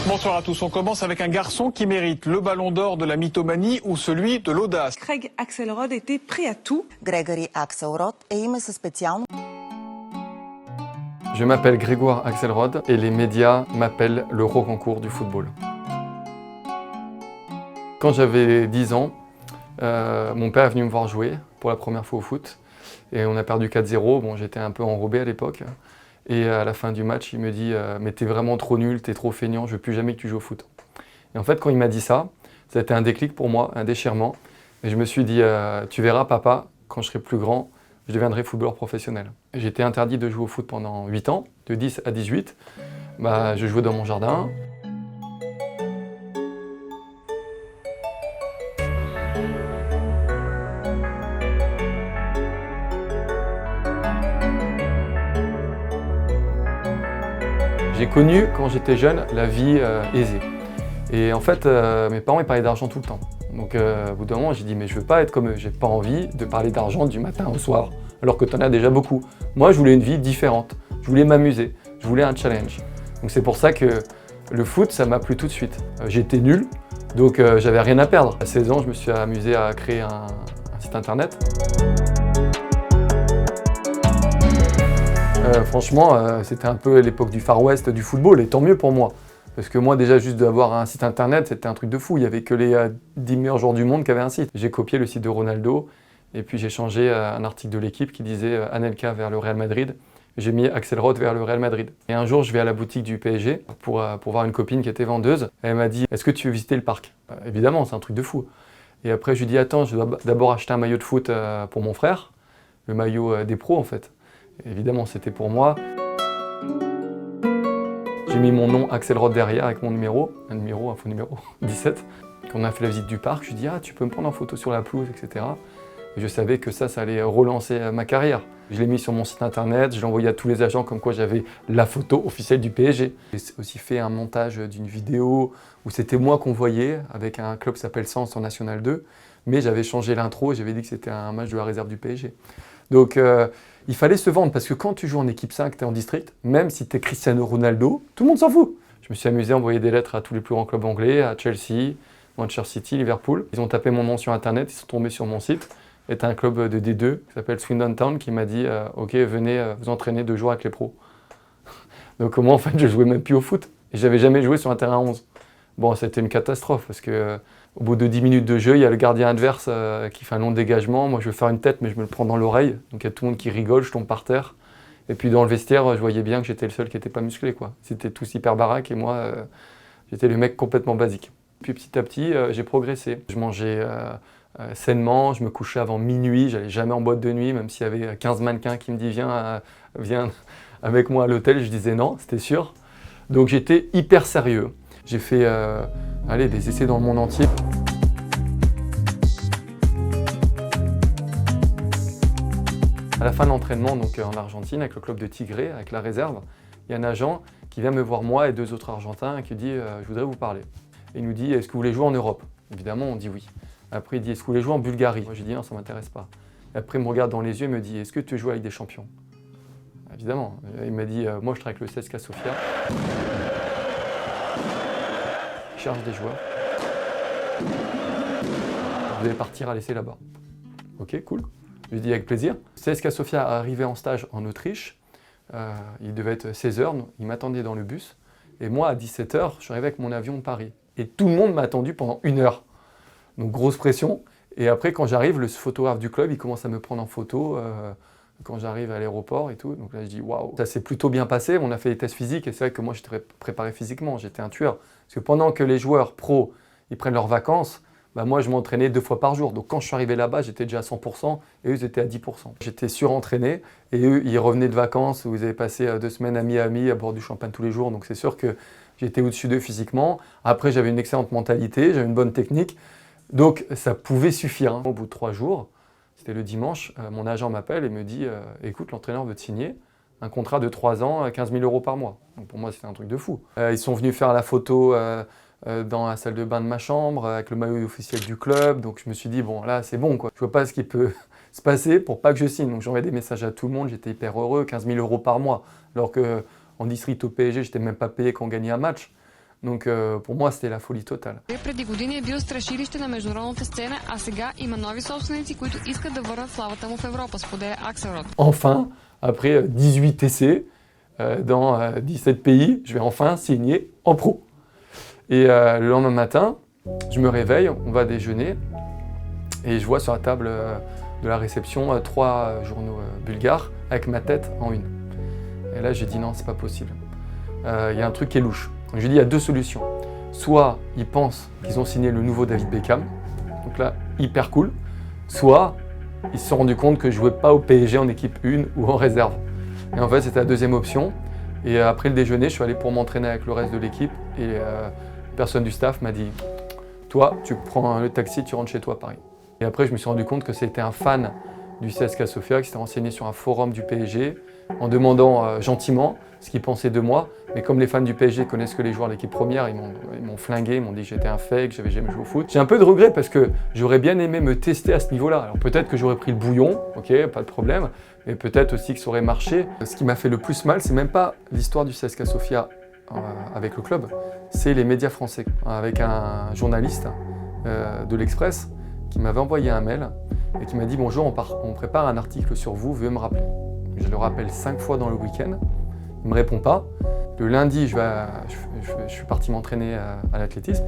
Bonsoir à tous. On commence avec un garçon qui mérite le ballon d'or de la mythomanie ou celui de l'audace. Craig Axelrod était prêt à tout. Грегори Акселрод е име със специално. Je m'appelle Grégoire Axelrod et les médias m'appellent le Rocancourt du football. Quand j'avais 10 ans, mon père est venu me voir jouer pour la première fois au foot et on a perdu 4-0. Bon, j'étais un peu enrobé à l'époque et à la fin du match, il me dit « Mais t'es vraiment trop nul, t'es trop feignant, je veux plus jamais que tu joues au foot ». Et en fait, quand il m'a dit ça, ça a été un déclic pour moi, un déchirement. Et je me suis dit « Tu verras papa, quand je serai plus grand, je deviendrai footballeur professionnel ». J'ai été interdit de jouer au foot pendant 8 ans, de 10 à 18. Je jouais dans mon jardin. J'ai connu, quand j'étais jeune, la vie aisée. Et en fait, mes parents ils parlaient d'argent tout le temps. Donc au bout d'un moment, j'ai dit, mais je veux pas être comme eux, j'ai pas envie de parler d'argent du matin au soir, alors que tu en as déjà beaucoup. Moi, je voulais une vie différente, je voulais m'amuser, je voulais un challenge. Donc c'est pour ça que le foot, ça m'a plu tout de suite. J'étais nul, donc j'avais rien à perdre. À 16 ans, je me suis amusé à créer un site internet. Franchement, c'était un peu l'époque du Far West du football, et tant mieux pour moi. Parce que moi, déjà, juste d'avoir un site internet, c'était un truc de fou. Il n'y avait que les 10 meilleurs joueurs du monde qui avaient un site. J'ai copié le site de Ronaldo, et puis j'ai changé un article de l'équipe qui disait Anelka vers le Real Madrid. J'ai mis Axelrod vers le Real Madrid. Et un jour, je vais à la boutique du PSG pour voir une copine qui était vendeuse. Elle m'a dit « Est-ce que tu veux visiter le parc ?» Évidemment, c'est un truc de fou. Et après, je lui dis « Attends, je dois d'abord acheter un maillot de foot pour mon frère. » Le maillot des pros, en fait. Et évidemment, c'était pour moi. J'ai mis mon nom Axelrod derrière avec mon numéro, un faux numéro, 17. Quand on a fait la visite du parc, je lui dis « Ah, tu peux me prendre en photo sur la pelouse, etc. » Et je savais que ça allait relancer ma carrière. Je l'ai mis sur mon site internet, je l'ai envoyé à tous les agents comme quoi j'avais la photo officielle du PSG. J'ai aussi fait un montage d'une vidéo où c'était moi qu'on voyait avec un club qui s'appelle Sens en National 2. Mais j'avais changé l'intro et j'avais dit que c'était un match de la réserve du PSG. Donc il fallait se vendre parce que quand tu joues en équipe 5, tu es en district, même si tu es Cristiano Ronaldo, tout le monde s'en fout. Je me suis amusé à envoyer des lettres à tous les plus grands clubs anglais, à Chelsea, Manchester City, Liverpool. Ils ont tapé mon nom sur internet, ils sont tombés sur mon site. Et t'as un club de D2 qui s'appelle Swindon Town qui m'a dit ok, venez vous entraîner 2 jours avec les pros. Donc moi en fait je jouais même plus au foot et j'avais jamais joué sur un terrain 11. Bon, c'était une catastrophe parce que au bout de 10 minutes de jeu, il y a le gardien adverse qui fait un long dégagement. Moi je veux faire une tête mais je me le prends dans l'oreille. Donc il y a tout le monde qui rigole, je tombe par terre. Et puis dans le vestiaire, je voyais bien que j'étais le seul qui n'était pas musclé, quoi. C'était tous hyper baraques et moi j'étais le mec complètement basique. Puis petit à petit, j'ai progressé. Je mangeais sainement, je me couchais avant minuit, j'allais jamais en boîte de nuit, même s'il y avait 15 mannequins qui me disaient viens avec moi à l'hôtel, je disais non, c'était sûr. Donc j'étais hyper sérieux. J'ai fait des essais dans le monde entier. À la fin de l'entraînement, donc en Argentine, avec le club de Tigre, avec la réserve, il y a un agent qui vient me voir moi et 2 autres Argentins qui dit je voudrais vous parler. Et il nous dit est-ce que vous voulez jouer en Europe? Évidemment, on dit oui. Après, il dit, est-ce que vous voulez jouer en Bulgarie? Moi, j'ai dit, non, ça ne m'intéresse pas. Et après, il me regarde dans les yeux et me dit, est-ce que tu veux jouer avec des champions? Évidemment. Il m'a dit, moi, je travaille avec le CSKA Sofia. Je cherche des joueurs. Vous allez partir à l'essai là-bas. Ok, cool. Je lui dis, avec plaisir. CSKA Sofia arrivait en stage en Autriche. Il devait être 16h. Il m'attendait dans le bus. Et moi, à 17h, je suis arrivé avec mon avion de Paris. Et tout le monde m'a attendu pendant 1 heure. Donc grosse pression. Et après, quand j'arrive, le photographe du club, il commence à me prendre en photo quand j'arrive à l'aéroport et tout. Donc là, je dis waouh. Ça s'est plutôt bien passé. On a fait des tests physiques et c'est vrai que moi, j'étais préparé physiquement. J'étais un tueur. Parce que pendant que les joueurs pros, ils prennent leurs vacances, moi, je m'entraînais 2 fois par jour. Donc quand je suis arrivé là-bas, j'étais déjà à 100% et eux, ils étaient à 10%. J'étais surentraîné et eux, ils revenaient de vacances où ils avaient passé 2 semaines à Miami à boire du champagne tous les jours. Donc c'est sûr que j'étais au-dessus d'eux physiquement. Après, j'avais une excellente mentalité, j'avais une bonne technique. Donc ça pouvait suffire. Au bout de 3 jours, c'était le dimanche, mon agent m'appelle et me dit écoute, l'entraîneur veut te signer un contrat de 3 ans, 15 000 € par mois. Donc pour moi, c'était un truc de fou. Ils sont venus faire la photo dans la salle de bain de ma chambre avec le maillot officiel du club. Donc je me suis dit bon, là c'est bon, quoi. Je vois pas ce qui peut se passer pour pas que je signe. Donc j'envoyais des messages à tout le monde, j'étais hyper heureux, 15 000 € par mois. Alors qu'en district au PSG, j'étais même pas payé quand on gagnait un match. Donc pour moi, c'était la folie totale. Преди години е бил страшилище на международната сцена, а сега има нови собственици, които искат да върнат славата му в Европа, споделя Акселрод. Enfin, après 18 essais dans 17 pays, je vais enfin signer en pro. Et le lendemain matin, je me réveille, on va déjeuner, et je vois sur la table de la réception 3 journaux bulgares avec ma tête en une. Et là, j'ai dit non, c'est pas possible. Il y a un truc qui est louche. Donc, j'ai dit il y a deux solutions. Soit ils pensent qu'ils ont signé le nouveau David Beckham, donc là, hyper cool. Soit ils se sont rendus compte que je jouais pas au PSG en équipe 1 ou en réserve. Et en fait, c'était la deuxième option. Et après le déjeuner, je suis allé pour m'entraîner avec le reste de l'équipe. Et une personne du staff m'a dit « Toi, tu prends le taxi, tu rentres chez toi à Paris ». Et après, je me suis rendu compte que c'était un fan du CSKA Sofia qui s'était renseigné sur un forum du PSG en demandant gentiment ce qu'il pensait de moi. Mais comme les fans du PSG connaissent que les joueurs de l'équipe première, ils m'ont flingué, ils m'ont dit que j'étais un fake, que j'avais jamais joué au foot. J'ai un peu de regret parce que j'aurais bien aimé me tester à ce niveau-là. Alors peut-être que j'aurais pris le bouillon, ok, pas de problème, mais peut-être aussi que ça aurait marché. Ce qui m'a fait le plus mal, c'est même pas l'histoire du CSKA Sofia avec le club, c'est les médias français. Avec un journaliste de l'Express qui m'avait envoyé un mail et qui m'a dit « Bonjour, on prépare un article sur vous, veuillez me rappeler ». Je le rappelle 5 fois dans le week-end, il ne me répond pas. Le lundi, je suis parti m'entraîner à l'athlétisme.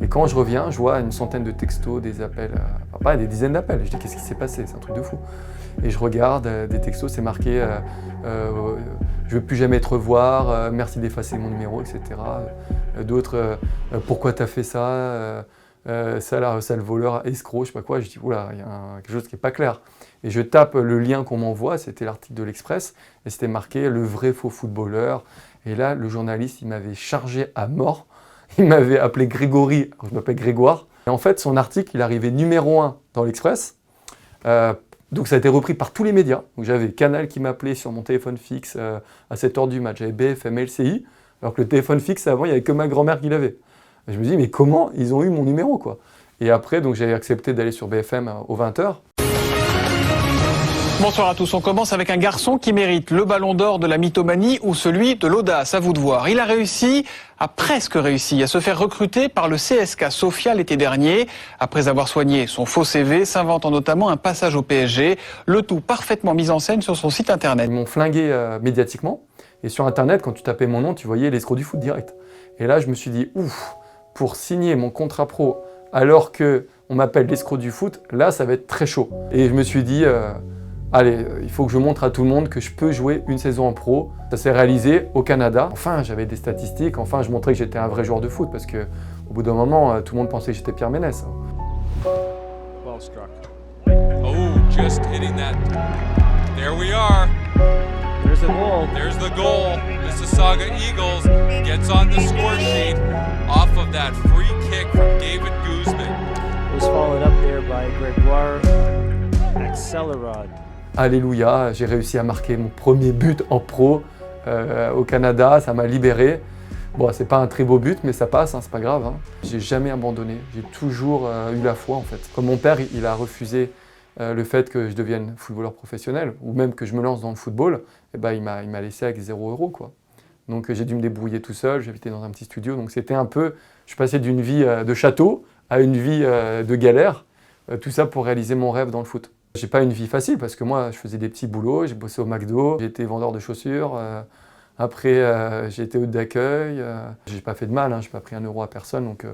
Et quand je reviens, je vois une centaine de textos, des appels, enfin pas des dizaines d'appels. Je dis qu'est-ce qui s'est passé, c'est un truc de fou. Et je regarde des textos, c'est marqué je veux plus jamais te revoir, merci d'effacer mon numéro, etc. D'autres, pourquoi t'as fait ça, sale voleur, escroc, je sais pas quoi. Je dis oula, il y a quelque chose qui est pas clair. Et je tape le lien qu'on m'envoie, c'était l'article de l'Express, et c'était marqué le vrai faux footballeur. Et là, le journaliste, il m'avait chargé à mort. Il m'avait appelé Grégory, alors je m'appelle Grégoire. Et en fait, son article, il arrivait numéro 1 dans l'Express. Donc ça a été repris par tous les médias. Donc j'avais Canal qui m'appelait sur mon téléphone fixe à 7h du match. J'avais BFM, LCI, alors que le téléphone fixe, avant, il n'y avait que ma grand-mère qui l'avait. Je me dis, mais comment ils ont eu mon numéro, quoi? Et après, donc j'ai accepté d'aller sur BFM aux 20h. Bonsoir à tous. On commence avec un garçon qui mérite le ballon d'or de la mythomanie ou celui de l'audace. À vous de voir. Il a presque réussi à se faire recruter par le CSKA Sofia l'été dernier. Après avoir soigné son faux CV, s'inventant notamment un passage au PSG. Le tout parfaitement mis en scène sur son site internet. Ils m'ont flingué médiatiquement. Et sur internet, quand tu tapais mon nom, tu voyais l'escroc du foot direct. Et là, je me suis dit, ouf, pour signer mon contrat pro alors qu'on m'appelle l'escroc du foot, là, ça va être très chaud. Et je me suis dit... allez, il faut que je montre à tout le monde que je peux jouer une saison en pro. Ça s'est réalisé au Canada. Enfin, j'avais des statistiques. Enfin, je montrais que j'étais un vrai joueur de foot parce que, au bout d'un moment, tout le monde pensait que j'étais Pierre Ménès. Well struck. Oh, just hitting that. There we are. There's the goal. There's the goal. Mississauga Eagles gets on the score sheet off of that free kick from David Guzman. It was followed up there by Grégoire Axelrod. Alléluia, j'ai réussi à marquer mon premier but en pro au Canada, ça m'a libéré. Bon, c'est pas un très beau but, mais ça passe, hein, c'est pas grave. Hein. J'ai jamais abandonné, j'ai toujours eu la foi en fait. Comme mon père, il a refusé le fait que je devienne footballeur professionnel, ou même que je me lance dans le football, et ben, il m'a laissé avec 0 €, quoi. Donc j'ai dû me débrouiller tout seul, j'habitais dans un petit studio, donc c'était un peu... Je passais d'une vie de château à une vie de galère, tout ça pour réaliser mon rêve dans le foot. J'ai pas une vie facile parce que moi je faisais des petits boulots, j'ai bossé au McDo, j'ai été vendeur de chaussures, après j'ai été hôte d'accueil, j'ai pas fait de mal, hein, j'ai pas pris 1 € à personne, donc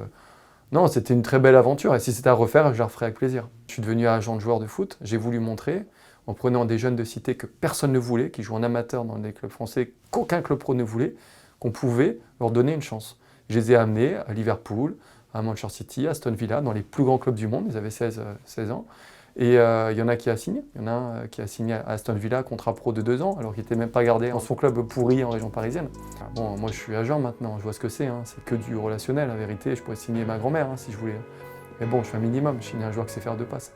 non, c'était une très belle aventure et si c'était à refaire, je la referais avec plaisir. Je suis devenu agent de joueur de foot, j'ai voulu montrer, en prenant des jeunes de cité que personne ne voulait, qui jouent en amateur dans des clubs français, qu'aucun club pro ne voulait, qu'on pouvait leur donner une chance. Je les ai amenés à Liverpool, à Manchester City, à Aston Villa, dans les plus grands clubs du monde, ils avaient 16 ans. Et il y en a qui a signé. Il y en a un qui a signé à Aston Villa, contrat pro de 2 ans, alors qu'il n'était même pas gardé dans son club pourri en région parisienne. Bon, moi je suis agent maintenant, je vois ce que c'est. Hein. C'est que du relationnel, la vérité. Je pourrais signer ma grand-mère hein, si je voulais. Mais bon, je fais un minimum. Je signe un joueur qui sait faire 2 passes.